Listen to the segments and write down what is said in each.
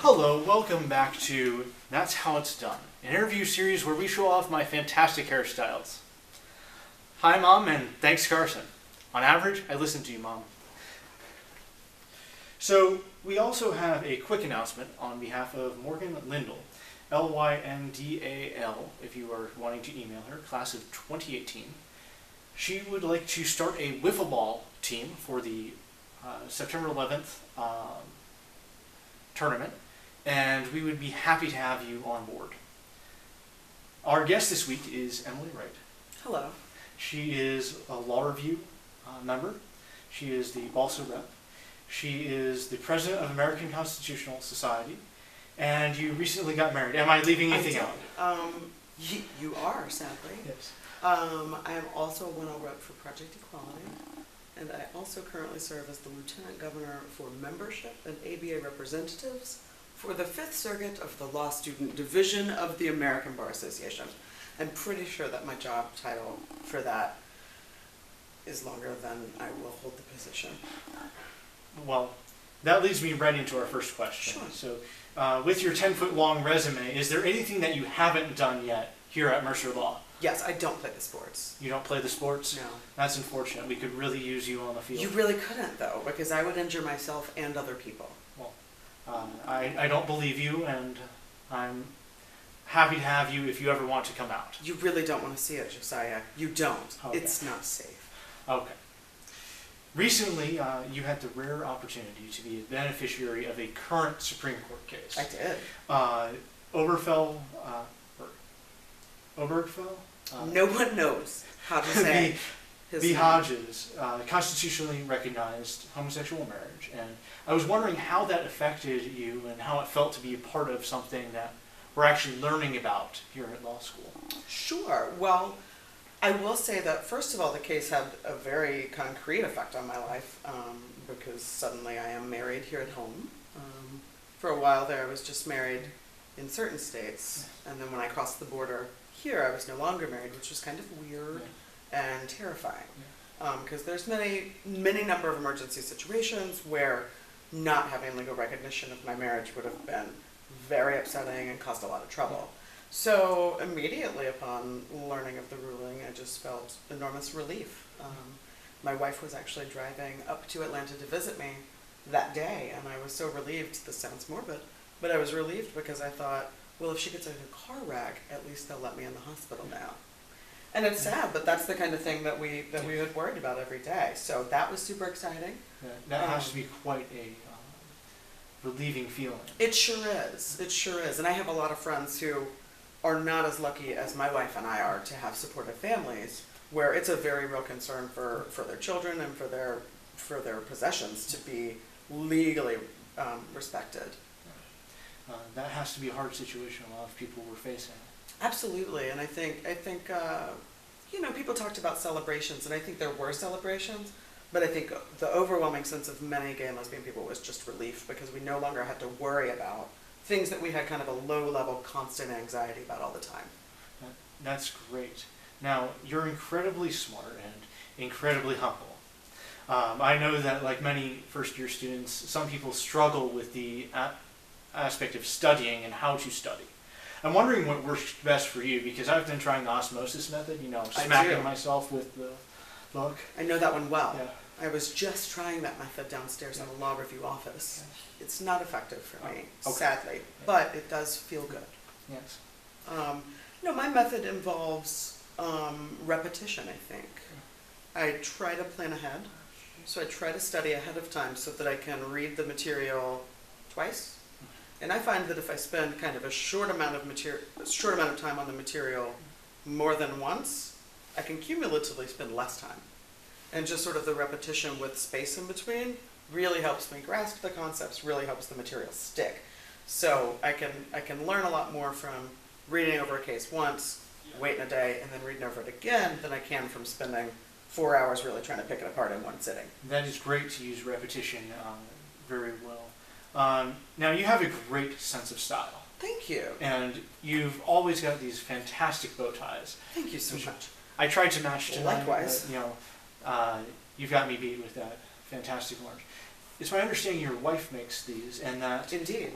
Hello, welcome back to That's How It's Done, an interview series where we show off my fantastic hairstyles. Hi, Mom, and thanks, Carson. On average, I listen to you, Mom. So, we also have a quick announcement on behalf of Morgan Lyndall, Lyndal, if you are wanting to email her, class of 2018. She would like to start a wiffle ball team for the September 11th tournament, and we would be happy to have you on board. Our guest this week is Emily Wright. Hello. She is a law review member. She is the BALSA rep. She is the president of American Constitutional Society, and you recently got married. Am I leaving anything out? You are, sadly. Yes. I am also a 1L rep for Project Equality, and I also currently serve as the Lieutenant Governor for Membership and ABA Representatives for the Fifth Circuit of the Law Student Division of the American Bar Association. I'm pretty sure that my job title for that is longer than I will hold the position. Well, that leads me right into our first question. Sure. So, with your 10-foot-long resume, is there anything that you haven't done yet here at Mercer Law? Yes, I don't play the sports. You don't play the sports? No. That's unfortunate. We could really use you on the field. You really couldn't, though, because I would injure myself and other people. Well, I don't believe you, and I'm happy to have you if you ever want to come out. You really don't want to see it, Josiah. You don't. Okay. It's not safe. Okay. Recently, you had the rare opportunity to be a beneficiary of a current Supreme Court case. I did. Obergefell? No one knows how to say his the name. Hodges constitutionally recognized homosexual marriage, and I was wondering how that affected you and how it felt to be a part of something that we're actually learning about here at law school. Sure. Well, I will say that, first of all, the case had a very concrete effect on my life because suddenly I am married here at home. For a while there, I was just married in certain states, and then when I crossed the border here, I was no longer married, which was kind of weird and terrifying because there's many number of emergency situations where not having legal recognition of my marriage would have been very upsetting and caused a lot of trouble. So immediately upon learning of the ruling, I just felt enormous relief. My wife was actually driving up to Atlanta to visit me that day, and I was so relieved. This sounds morbid, but I was relieved because I thought, well, if she gets in a car wreck, at least they'll let me in the hospital now. And it's sad, but that's the kind of thing that we had worried about every day. So that was super exciting. Yeah, that has to be quite a relieving feeling. It sure is. It sure is. And I have a lot of friends who are not as lucky as my wife and I are to have supportive families, where it's a very real concern for their children and for their possessions to be legally respected. That has to be a hard situation a lot of people were facing. Absolutely, and I think people talked about celebrations, and I think there were celebrations, but I think the overwhelming sense of many gay and lesbian people was just relief because we no longer had to worry about things that we had kind of a low-level constant anxiety about all the time. That's great. Now, you're incredibly smart and incredibly humble. I know that, like many first-year students, some people struggle with the aspect of studying and how to study. I'm wondering what works best for you, because I've been trying the osmosis method, smacking myself with the book. I know that one well. Yeah. I was just trying that method downstairs in the law review office. Yes. It's not effective for me, Okay. sadly, but it does feel good. Yes. My method involves repetition, I think. I try to plan ahead, so I try to study ahead of time so that I can read the material twice. And I find that if I spend kind of a short amount of time on the material more than once, I can cumulatively spend less time. And just sort of the repetition with space in between really helps me grasp the concepts, really helps the material stick. So I can learn a lot more from reading over a case once, waiting a day, and then reading over it again than I can from spending 4 hours really trying to pick it apart in one sitting. That is great to use repetition very well. Now, you have a great sense of style. Thank you. And you've always got these fantastic bow ties. Thank you so much. I tried to match tonight. Likewise. But, you've got me beat with that fantastic orange. it's my understanding your wife makes these, and that Indeed.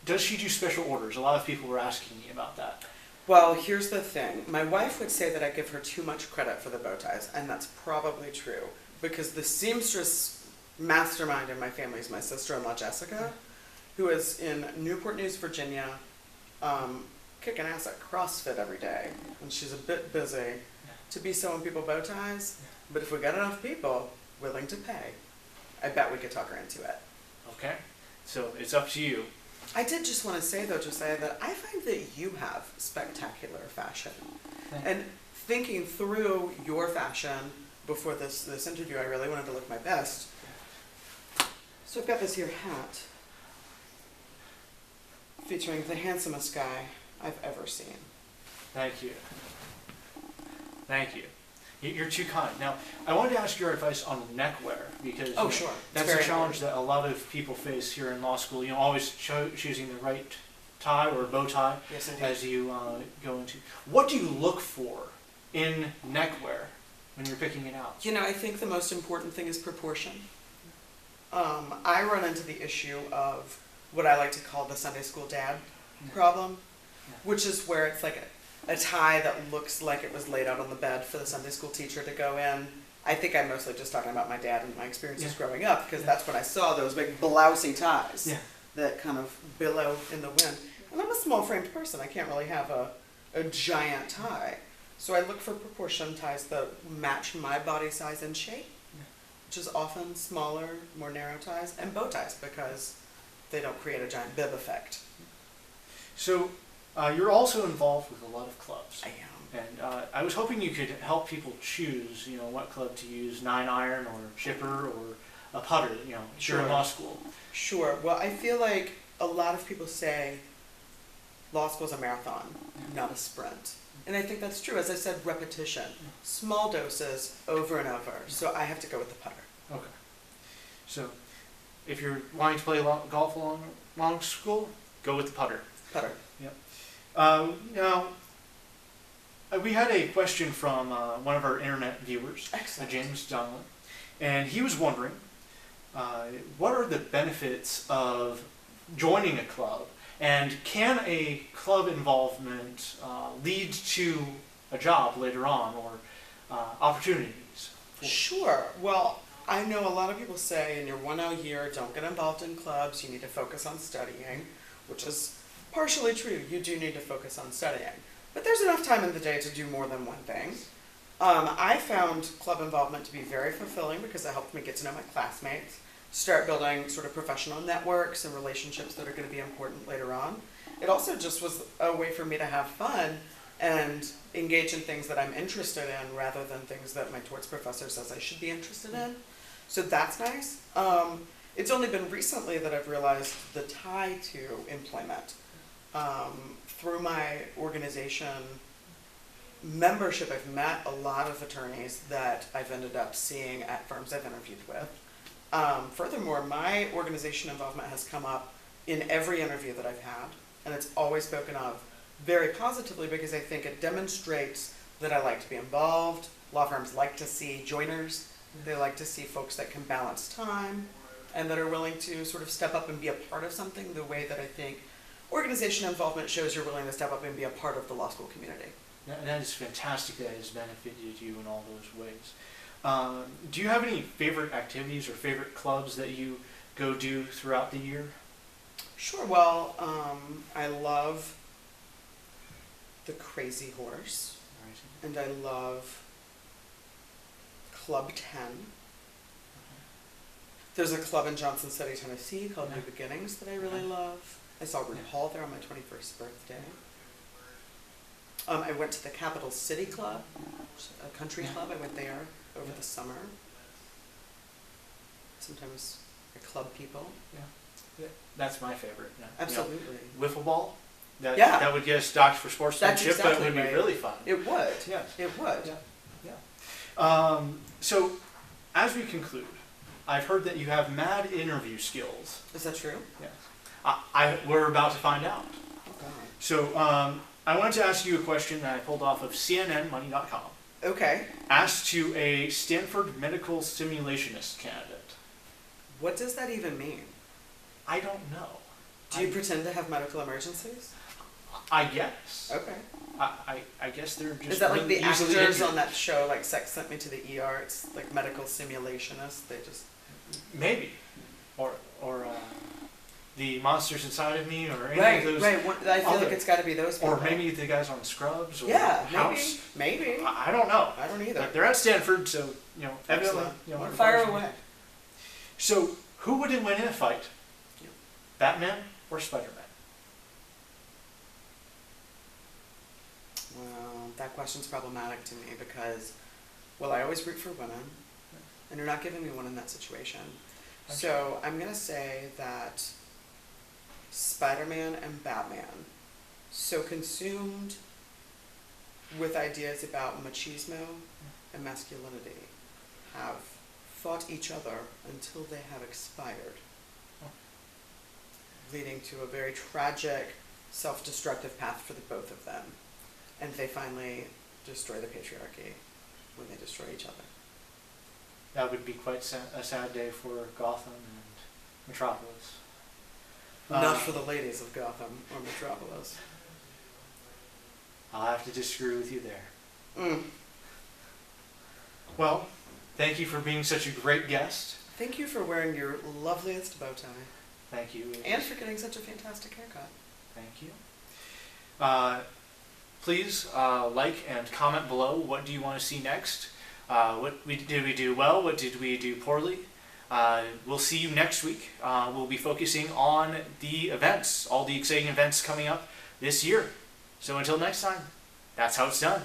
does she do special orders? A lot of people were asking me about that. Well, here's the thing. My wife would say that I give her too much credit for the bow ties, and that's probably true. Because the seamstress mastermind in my family is my sister-in-law, Jessica, who is in Newport News, Virginia, kicking ass at CrossFit every day. And she's a bit busy to be sewing people bow ties. But if we got enough people willing to pay, I bet we could talk her into it. Okay, so it's up to you. I did just want to say, though, Josiah, that I find that you have spectacular fashion. And thinking through your fashion before this interview, I really wanted to look my best. So I've got this here hat featuring the handsomest guy I've ever seen. Thank you. Thank you. You're too kind. Now, I wanted to ask your advice on neckwear because Sure. That's a challenge that a lot of people face here in law school. Always choosing the right tie or bow tie as you go into. What do you look for in neckwear when you're picking it out? I think the most important thing is proportion. I run into the issue of what I like to call the Sunday school dad problem, which is where it's like a tie that looks like it was laid out on the bed for the Sunday school teacher to go in. I think I'm mostly just talking about my dad and my experiences growing up, because that's when I saw those big blousy ties that kind of billow in the wind. And I'm a small-framed person. I can't really have a giant tie. So I look for proportion ties that match my body size and shape, which is often smaller, more narrow ties, and bow ties, because they don't create a giant bib effect. So you're also involved with a lot of clubs. I am. And I was hoping you could help people choose, what club to use, 9-iron or chipper or a putter, during law school. Sure. Well, I feel like a lot of people say law school is a marathon, not a sprint. And I think that's true. As I said, repetition. Small doses over and over. So I have to go with the putter. Okay. So if you're wanting to play golf along law school, go with the putter. Putter. Yep. Now, we had a question from one of our internet viewers, James Donlin, and he was wondering, what are the benefits of joining a club, and can a club involvement lead to a job later on, or opportunities? Sure. Well, I know a lot of people say in your 1L year, don't get involved in clubs, you need to focus on studying, which is partially true. You do need to focus on studying. But there's enough time in the day to do more than one thing. I found club involvement to be very fulfilling because it helped me get to know my classmates, start building sort of professional networks and relationships that are going to be important later on. It also just was a way for me to have fun and engage in things that I'm interested in rather than things that my torts professor says I should be interested in. So that's nice. It's only been recently that I've realized the tie to employment. Through my organization membership, I've met a lot of attorneys that I've ended up seeing at firms I've interviewed with. Furthermore, my organization involvement has come up in every interview that I've had, and it's always spoken of very positively because I think it demonstrates that I like to be involved. Law firms like to see joiners. They like to see folks that can balance time and that are willing to sort of step up and be a part of something the way that I think organization involvement shows you're willing to step up and be a part of the law school community. That is fantastic. That has benefited you in all those ways. Do you have any favorite activities or favorite clubs that you go do throughout the year? Sure. Well, I love the Crazy Horse, and I love Club 10. There's a club in Johnson City, Tennessee called New Beginnings that I really love. I saw RuPaul there on my 21st birthday. I went to the Capital City Club, a country club. I went there over the summer. Sometimes I club people. Yeah. That's my favorite. Yeah. Absolutely. Wiffle ball? That would get us docked for sportsmanship, but it would be really fun. It would. Yes. It would. Yeah. So, as we conclude, I've heard that you have mad interview skills. Is that true? Yes. We're about to find out. Okay. So, I wanted to ask you a question that I pulled off of CNNmoney.com. Okay. Asked to a Stanford medical simulationist candidate. What does that even mean? I don't know. Do you pretend to have medical emergencies? I guess. Okay. I guess they're just Is that like really the easily actors injured. on that show, like Sex Sent Me to the ER? It's like medical simulationists. They just... Maybe. Or the monsters inside of me, or any Right, of those. right. I feel other- like it's got to be those people. Or maybe the guys on Scrubs or Yeah, House. maybe. I don't know. I don't either. But they're at Stanford, so evidently, Excellent. Fire away. So, who would win in a fight? Yeah. Batman or Spider-Man? Well, that question's problematic to me because, well, I always root for women, and you're not giving me one in that situation. Okay. So I'm going to say that Spider-Man and Batman, so consumed with ideas about machismo and masculinity, have fought each other until they have expired, leading to a very tragic, self-destructive path for the both of them. And they finally destroy the patriarchy when they destroy each other. That would be quite a sad day for Gotham and Metropolis. Not for the ladies of Gotham or Metropolis. I'll have to disagree with you there. Mm. Well, thank you for being such a great guest. Thank you for wearing your loveliest bow tie. Thank you. And for getting such a fantastic haircut. Thank you. Please like and comment below. What do you want to see next? Did we do well? What did we do poorly? We'll see you next week. We'll be focusing on the events, all the exciting events coming up this year. So until next time, that's how it's done.